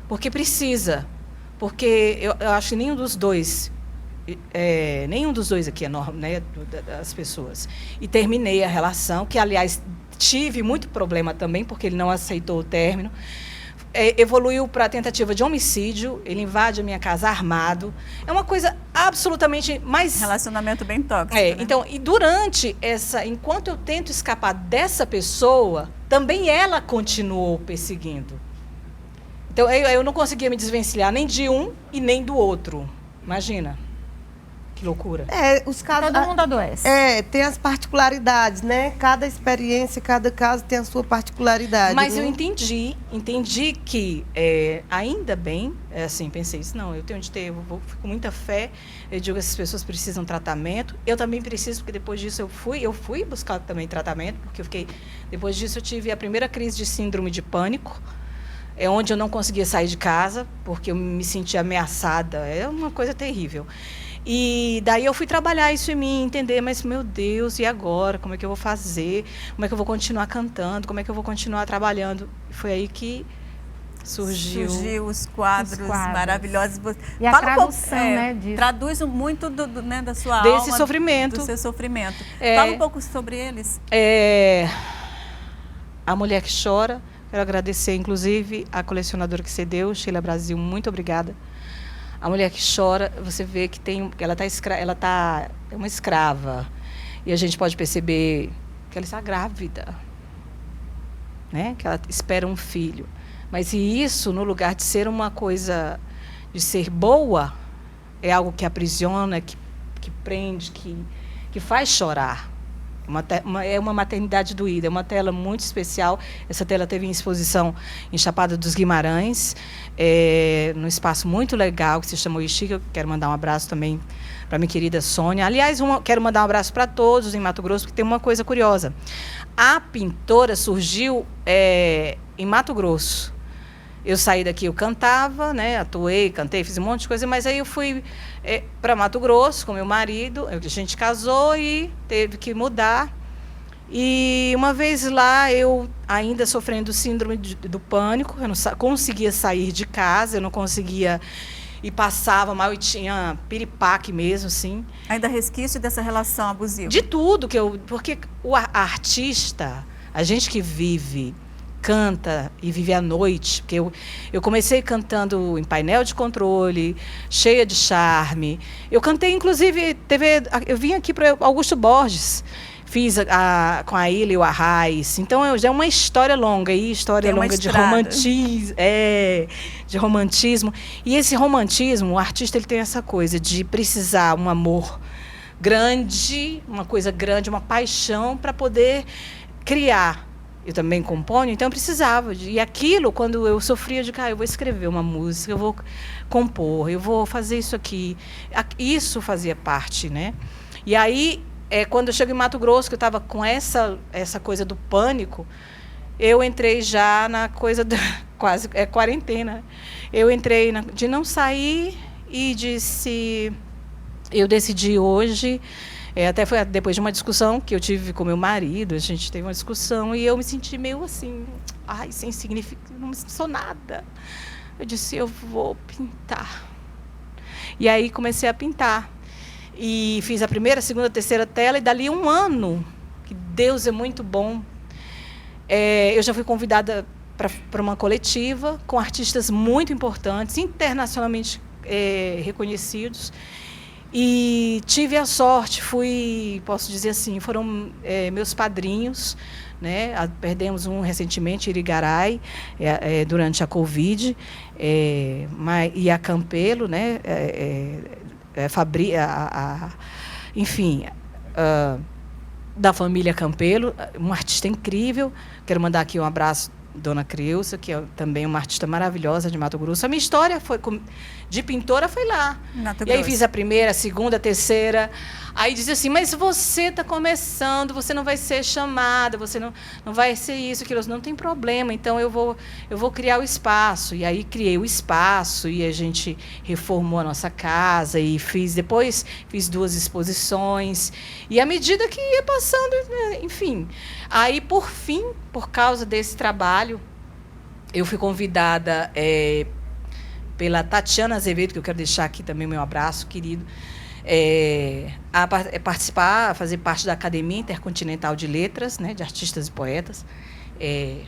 porque precisa. Porque eu acho que nenhum dos dois aqui é normal, né, das pessoas. E terminei a relação, que, aliás, tive muito problema também, porque ele não aceitou o término. Evoluiu para a tentativa de homicídio, ele invade a minha casa armado. É uma coisa absolutamente mais... Relacionamento bem tóxico. Né? Então, e durante enquanto eu tento escapar dessa pessoa, também ela continuou perseguindo. Então, eu não conseguia me desvencilhar nem de um e nem do outro. Imagina. Que loucura. Os casos... Todo mundo adoece. Tem as particularidades, né? Cada experiência, cada caso tem a sua particularidade. Mas né? eu entendi que, ainda bem, assim, pensei isso, não, eu tenho de ter, eu fico com muita fé, eu digo que essas pessoas precisam de tratamento, eu também preciso, porque depois disso eu fui buscar também tratamento, porque depois disso eu tive a primeira crise de síndrome de pânico, onde eu não conseguia sair de casa, porque eu me sentia ameaçada, é uma coisa terrível. E daí eu fui trabalhar isso em mim, entender, mas, meu Deus, e agora? Como é que eu vou fazer? Como é que eu vou continuar cantando? Como é que eu vou continuar trabalhando? Foi aí que surgiu os quadros maravilhosos. E a tradução, né, disso. Traduz muito né, da sua desse alma, sofrimento. do seu sofrimento. Fala um pouco sobre eles. A Mulher que Chora. Quero agradecer, inclusive, a colecionadora que cedeu, Sheila Brasil, muito obrigada. A Mulher que Chora, você vê que é uma escrava. E a gente pode perceber que ela está grávida, né? Que ela espera um filho. Mas e isso, no lugar de ser uma coisa, de ser boa, é algo que aprisiona, que prende, que faz chorar. É uma maternidade doída, é uma tela muito especial. Essa tela teve em exposição em Chapada dos Guimarães, num espaço muito legal que se chamou Ixi. Eu quero mandar um abraço também para minha querida Sônia. Aliás, quero mandar um abraço para todos em Mato Grosso, porque tem uma coisa curiosa. A pintora surgiu em Mato Grosso. Eu saí daqui, eu cantava, né, atuei, cantei, fiz um monte de coisa, mas aí eu fui para Mato Grosso com meu marido, a gente casou e teve que mudar. E uma vez lá, eu ainda sofrendo síndrome do pânico, eu não conseguia sair de casa, eu não conseguia, e passava mal, e tinha piripaque mesmo, assim. Ainda resquício dessa relação abusiva? De tudo, porque a artista, a gente que vive, canta e vive à noite, porque eu comecei cantando em painel de controle, cheia de charme. Eu cantei, inclusive, eu vim aqui para Augusto Borges, fiz com a Ilha e o Arraiz. Então, já é uma história longa, história longa de romantismo. De romantismo. E esse romantismo, o artista ele tem essa coisa de precisar um amor grande, uma coisa grande, uma paixão para poder criar. Eu também componho, então eu precisava. E aquilo, quando eu sofria, de eu vou escrever uma música, eu vou compor, eu vou fazer isso aqui. Isso fazia parte, né? E aí, quando eu chego em Mato Grosso, que eu estava com essa coisa do pânico, eu entrei já na coisa da quase quarentena. Eu entrei de não sair e eu decidi hoje. Até foi depois de uma discussão que eu tive com meu marido, a gente teve uma discussão e eu me senti meio assim, sem significado, não sou nada. Eu disse, eu vou pintar. E aí comecei a pintar. E fiz a primeira, segunda, terceira tela, e dali um ano, que Deus é muito bom, eu já fui convidada para uma coletiva com artistas muito importantes, internacionalmente reconhecidos. E tive a sorte, posso dizer assim, foram meus padrinhos, né? Perdemos um recentemente, Irigaray, durante a Covid, e a Campelo, né? Enfim, da família Campelo, um artista incrível. Quero mandar aqui um abraço Dona Creuza, que é também uma artista maravilhosa de Mato Grosso. A minha história de pintora foi lá. E aí fiz a primeira, a segunda, a terceira. Aí dizia assim, mas você está começando, você não vai ser chamada, você não vai ser isso, aquilo. Não tem problema, então eu vou criar o espaço. E aí criei o espaço e a gente reformou a nossa casa e depois fiz 2 exposições. E à medida que ia passando, enfim. Aí, por fim, por causa desse trabalho, eu fui convidada pela Tatiana Azevedo, que eu quero deixar aqui também o meu abraço, querido, a participar, a fazer parte da Academia Intercontinental de Letras, né, de artistas e poetas. E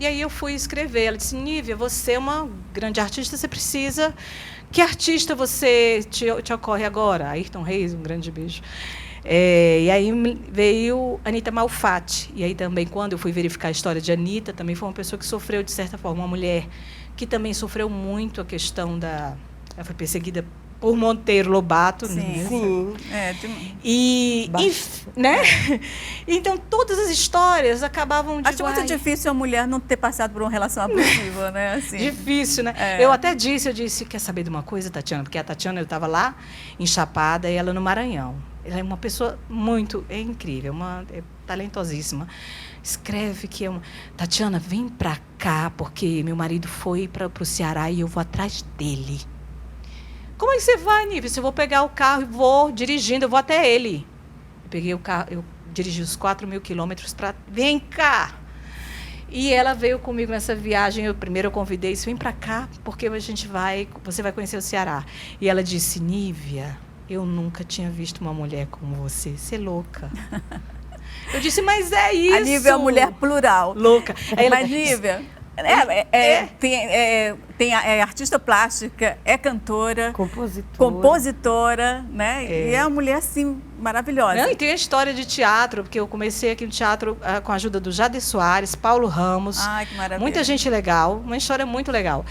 aí eu fui escrever. Ela disse, Nívia, você é uma grande artista, você precisa... Que artista te ocorre agora? Ayrton Reis, um grande beijo. E aí veio Anita Malfatti. E aí também, quando eu fui verificar a história de Anita, também foi uma pessoa que sofreu, de certa forma, uma mulher que também sofreu muito a questão Ela foi perseguida por Monteiro Lobato. Sim, né? Sim. Né? Então, todas as histórias acabavam de... Acho muito difícil a mulher não ter passado por uma relação abusiva, né? Assim. Difícil, né? Eu até disse, quer saber de uma coisa, Tatiana? Porque a Tatiana, eu estava lá em Chapada e ela no Maranhão. Ela é uma pessoa incrível, talentosíssima. Escreve que Tatiana, vem para cá, porque meu marido foi para o Ceará e eu vou atrás dele. Como é que você vai, Nívia? Eu vou pegar o carro e vou dirigindo, eu vou até ele. Eu peguei o carro, eu dirigi os 4.000 quilômetros para... Vem cá! E ela veio comigo nessa viagem. Primeiro eu convidei, disse, vem para cá, porque você vai conhecer o Ceará. E ela disse, Nívia, eu nunca tinha visto uma mulher como você. Você é louca. Eu disse, mas é isso. A Nívia é uma mulher plural. Louca. Aí ela- Mas, Nívia, é artista plástica, é cantora, compositora, né? E é uma mulher, assim, maravilhosa. Não, e tem a história de teatro, porque eu comecei aqui no teatro com a ajuda do Jade Soares, Paulo Ramos. Ai, que maravilha. Muita gente legal, uma história muito legal.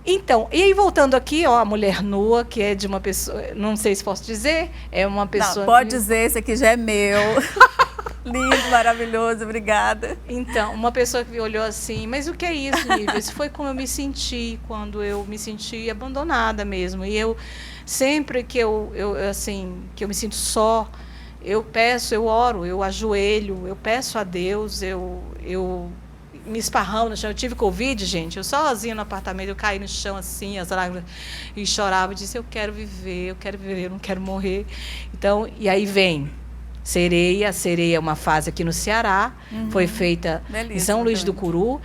Então, e aí voltando aqui, ó, a mulher nua, que é de uma pessoa, não sei se posso dizer, é uma pessoa... Não, pode dizer, esse aqui já é meu. Lindo, maravilhoso, obrigada. Então, uma pessoa que me olhou assim, mas o que é isso, Nívia? Isso foi como eu me senti, quando eu me senti abandonada mesmo. E eu, sempre que eu me sinto só, eu peço, eu oro, eu ajoelho, eu peço a Deus, eu me esparramo no chão. Eu tive Covid, gente, eu sozinha no apartamento, eu caí no chão assim, as lágrimas, e chorava, e disse, eu quero viver, eu não quero morrer. Então, e aí vem Sereia. Sereia é uma fase aqui no Ceará, foi feita em São Luís do Curu.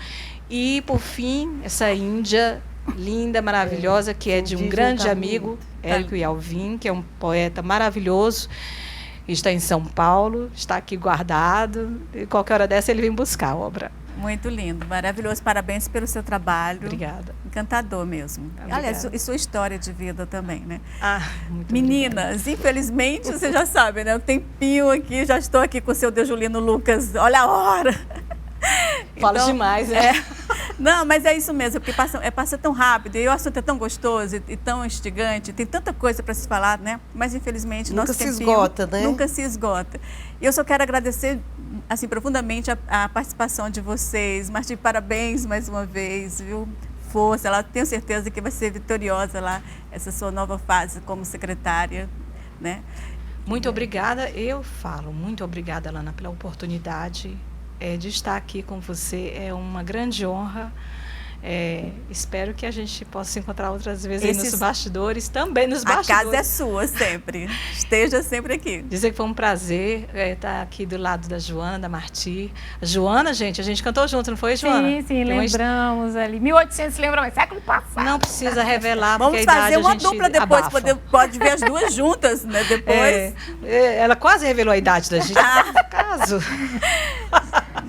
E, por fim, essa Índia linda, maravilhosa, que é de um grande amigo, Érico Yalvin, que é um poeta maravilhoso, está em São Paulo, está aqui guardado, e qualquer hora dessa ele vem buscar a obra. Muito lindo, maravilhoso. Parabéns pelo seu trabalho. Obrigada. Encantador mesmo. Obrigada. Aliás, e sua história de vida também, né? Muito Meninas, infelizmente, você já sabe, né? Um tempinho aqui, já estou aqui com o seu Deojulino Lucas. Olha a hora! Falo demais, né? Não, mas é isso mesmo, porque passa tão rápido, e o assunto é tão gostoso e tão instigante, tem tanta coisa para se falar, né? Mas, infelizmente, Nunca nosso se tempinho esgota, né? nunca se esgota. E eu só quero agradecer, assim, profundamente a participação de vocês. Martim, parabéns mais uma vez, viu? Força, ela tenho certeza que vai ser vitoriosa lá, essa sua nova fase como secretária, né? Muito obrigada, eu falo, muito obrigada, Lana, pela oportunidade de estar aqui com você. É uma grande honra. Espero que a gente possa se encontrar outras vezes aí nos bastidores, também nos bastidores. A casa é sua sempre, esteja sempre aqui. Dizer que foi um prazer estar aqui do lado da Joana, da Marti. A Joana, gente, a gente cantou junto, não foi, Joana? Sim, lembramos ali. 1800, lembra, mas século passado. Não precisa revelar, vamos porque a fazer idade uma a gente dupla depois, abafa. pode ver as duas juntas, né? Depois. Ela quase revelou a idade da gente. Caso.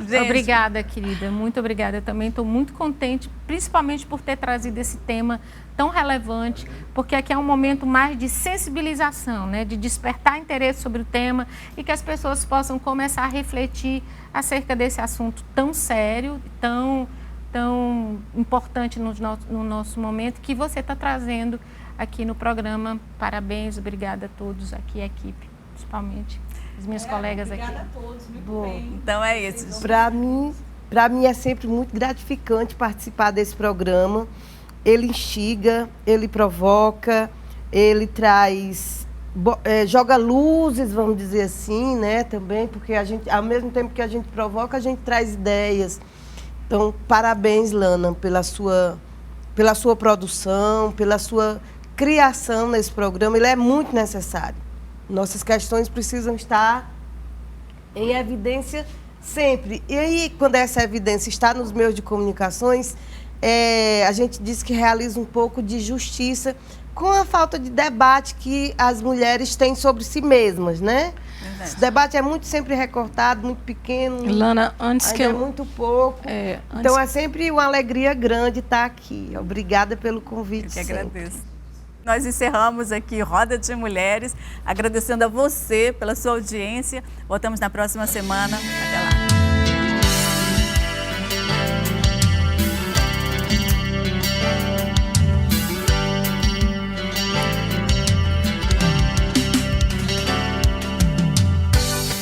Gente. Obrigada, querida. Muito obrigada. Eu também estou muito contente, principalmente por ter trazido esse tema tão relevante, porque aqui é um momento mais de sensibilização, né? De despertar interesse sobre o tema e que as pessoas possam começar a refletir acerca desse assunto tão sério, tão importante no nosso momento, que você está trazendo aqui no programa. Parabéns, obrigada a todos aqui, a equipe, principalmente os meus colegas aqui. Obrigada a todos, muito bem. Então é isso. Para mim é sempre muito gratificante participar desse programa. Ele instiga, ele provoca, ele traz, joga luzes, vamos dizer assim, né? Também, porque a gente, ao mesmo tempo que a gente provoca, a gente traz ideias. Então, parabéns, Lana, pela sua produção, pela sua criação nesse programa. Ele é muito necessário. Nossas questões precisam estar em evidência sempre. E aí, quando essa evidência está nos meios de comunicações, a gente diz que realiza um pouco de justiça com a falta de debate que as mulheres têm sobre si mesmas, né? Verdade. Esse debate é muito sempre recortado, muito pequeno. Lana, antes que é eu... muito pouco. Então, é sempre uma alegria grande estar aqui. Obrigada pelo convite. Eu que sempre. agradeço. Nós encerramos aqui Roda de Mulheres, agradecendo a você pela sua audiência. Voltamos na próxima semana. Até lá.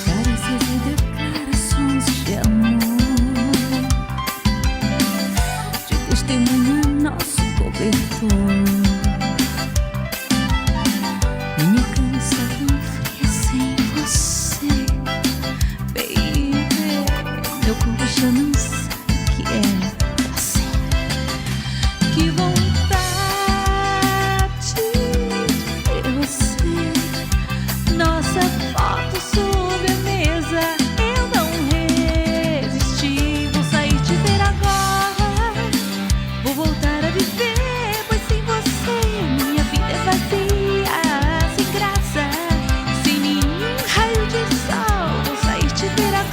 Carícias e declarações de amor, de testemunho nosso cobertor. Minha cama está tão fria sem você, baby. Meu corpo já não sabe o que é pra sempre. Que vontade de ver você. Nossa foto sob a mesa, eu não resisti. Vou sair te ver agora, vou voltar a viver, pois sem você minha vida é vazia, sem graça, sem nenhum raio de sol. Vou sair te ver agora.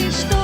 estou